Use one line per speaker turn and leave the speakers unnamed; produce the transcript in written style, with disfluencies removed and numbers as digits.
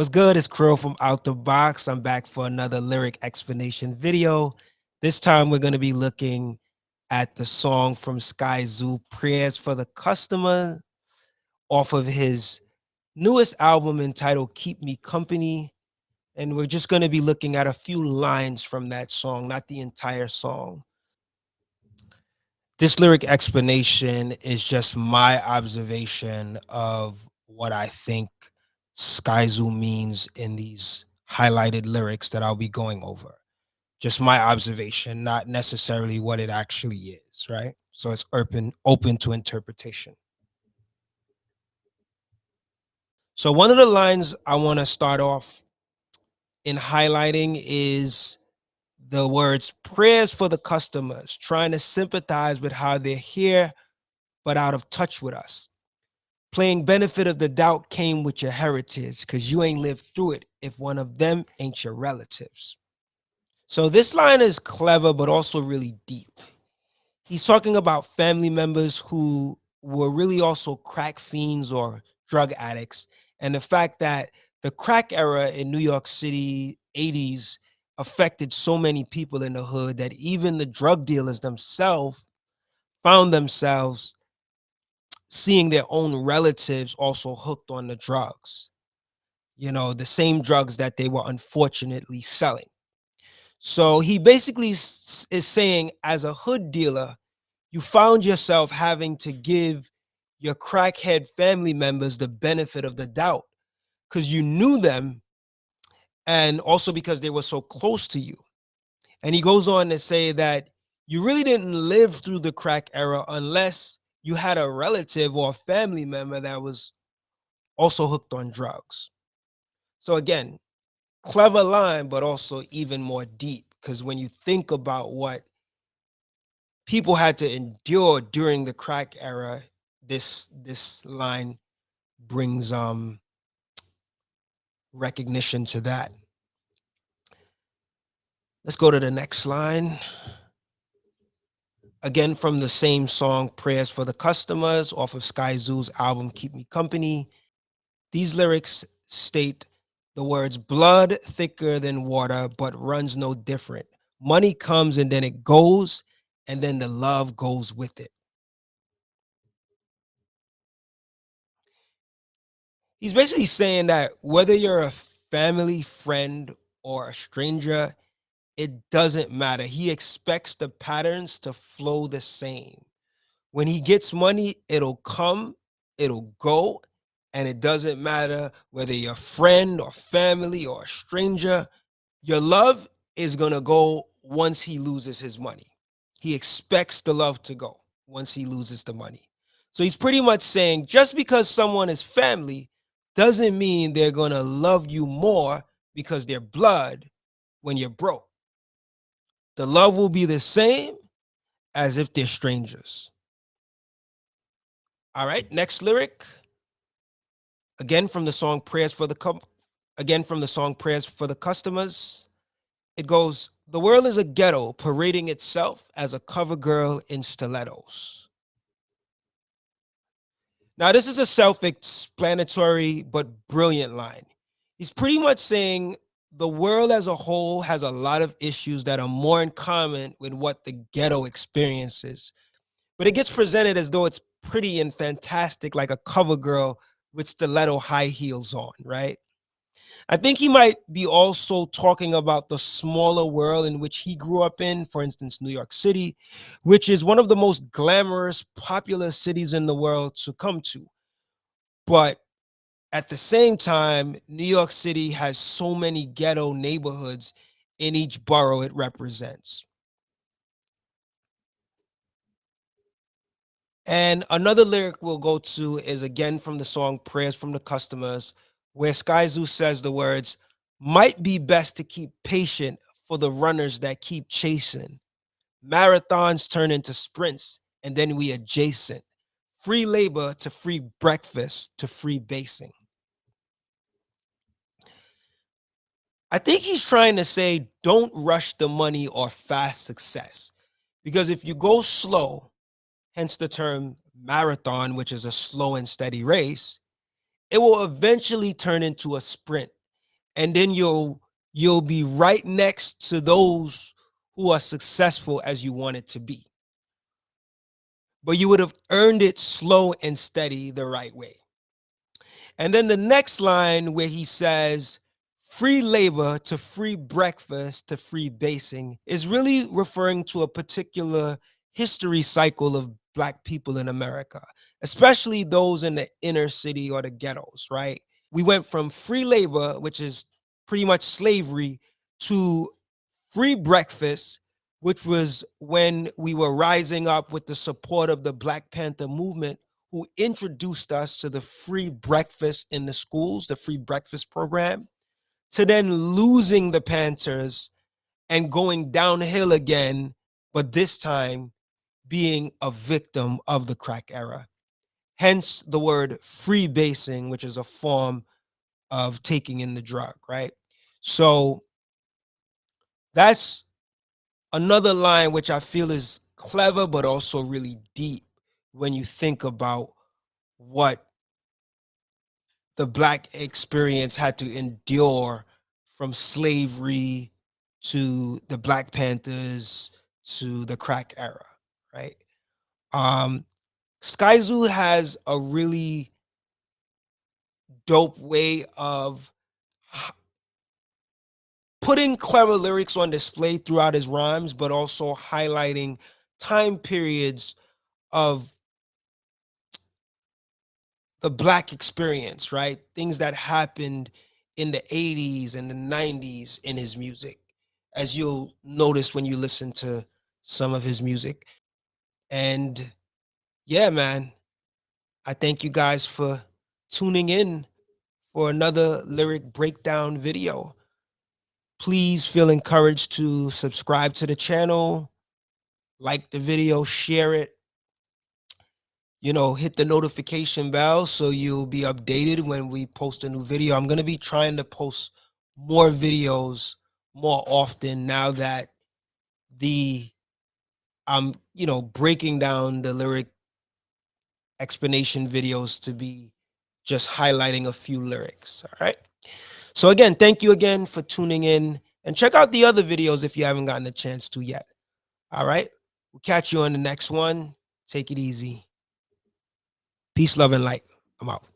What's good? It's Krill from Out the Box. I'm back for another lyric explanation video. This time we're going to be looking at the song from Skyzoo, Prayers for the Customer, off of his newest album entitled Keep Me Company. And we're just going to be looking at a few lines from that song, not the entire song. This lyric explanation is just my observation of what I think Skyzoo means in these highlighted lyrics that I'll be going over. Just my observation, not necessarily what it actually is, right? So it's open to interpretation. So one of the lines I want to start off in highlighting is the words prayers for the customers, trying to sympathize with how they're here but out of touch with us. Playing benefit of the doubt came with your heritage because you ain't lived through it if one of them ain't your relatives. So this line is clever, but also really deep. He's talking about family members who were really also crack fiends or drug addicts. And the fact that the crack era in New York City, 80s, affected so many people in the hood that even the drug dealers themselves found themselves seeing their own relatives also hooked on the drugs, the same drugs that they were unfortunately selling. So he basically is saying, as a hood dealer, you found yourself having to give your crackhead family members the benefit of the doubt because you knew them and also because they were so close to you. And he goes on to say that you really didn't live through the crack era unless you had a relative or a family member that was also hooked on drugs. So again, clever line, but also even more deep because when you think about what people had to endure during the crack era, this line brings recognition to that. Let's go to the next line. Again, from the same song, Prayers for the Customers, off of Skyzoo's album Keep Me Company. These lyrics state the words blood thicker than water, but runs no different. Money comes and then it goes, and then the love goes with it. He's basically saying that whether you're a family, friend, or a stranger, it doesn't matter. He expects the patterns to flow the same. When he gets money, it'll come, it'll go, and it doesn't matter whether you're a friend or family or a stranger. Your love is going to go once he loses his money. He expects the love to go once he loses the money. So he's pretty much saying just because someone is family doesn't mean they're going to love you more because they're blood when you're broke. The love will be the same as if they're strangers. All right, next lyric. Again from the song Prayers for the Customers. It goes, the world is a ghetto parading itself as a cover girl in stilettos. Now, this is a self-explanatory but brilliant line. He's pretty much saying the world as a whole has a lot of issues that are more in common with what the ghetto experiences. But it gets presented as though it's pretty and fantastic, like a cover girl with stiletto high heels on, right? I think he might be also talking about the smaller world in which he grew up in, for instance, New York City, which is one of the most glamorous, popular cities in the world to come to. But at the same time, New York City has so many ghetto neighborhoods in each borough it represents. And another lyric we'll go to is again from the song Prayers from the Customers, where Skyzoo says the words, might be best to keep patient for the runners that keep chasing. Marathons turn into sprints, and then we adjacent. Free labor to free breakfast to free basing. I think he's trying to say, don't rush the money or fast success. Because if you go slow, hence the term marathon, which is a slow and steady race, it will eventually turn into a sprint. and then you'll be right next to those who are successful as you want it to be. But you would have earned it slow and steady the right way. And then the next line where he says, free labor to free breakfast to free basing, is really referring to a particular history cycle of Black people in America, especially those in the inner city or the ghettos, right? We went from free labor, which is pretty much slavery, to free breakfast, which was when we were rising up with the support of the Black Panther movement, who introduced us to the free breakfast in the schools, the free breakfast program, to then losing the Panthers and going downhill again, but this time being a victim of the crack era. Hence the word free basing, which is a form of taking in the drug, right? So that's another line which I feel is clever, but also really deep when you think about what the Black experience had to endure from slavery to the Black Panthers to the crack era, right? Um, Skyzoo has a really dope way of putting clever lyrics on display throughout his rhymes, but also highlighting time periods of the Black experience, right? Things that happened in the 80s and the 90s in his music, as you'll notice when you listen to some of his music. And yeah, man, I thank you guys for tuning in for another lyric breakdown video. Please feel encouraged to subscribe to the channel, like the video, share it, hit the notification bell so you'll be updated when we post a new video. I'm going to be trying to post more videos more often now that the I'm, breaking down the lyric explanation videos to be just highlighting a few lyrics. All right. So again, thank you again for tuning in, and check out the other videos if you haven't gotten a chance to yet. All right. We'll catch you on the next one. Take it easy. Peace, love, and light. I'm out.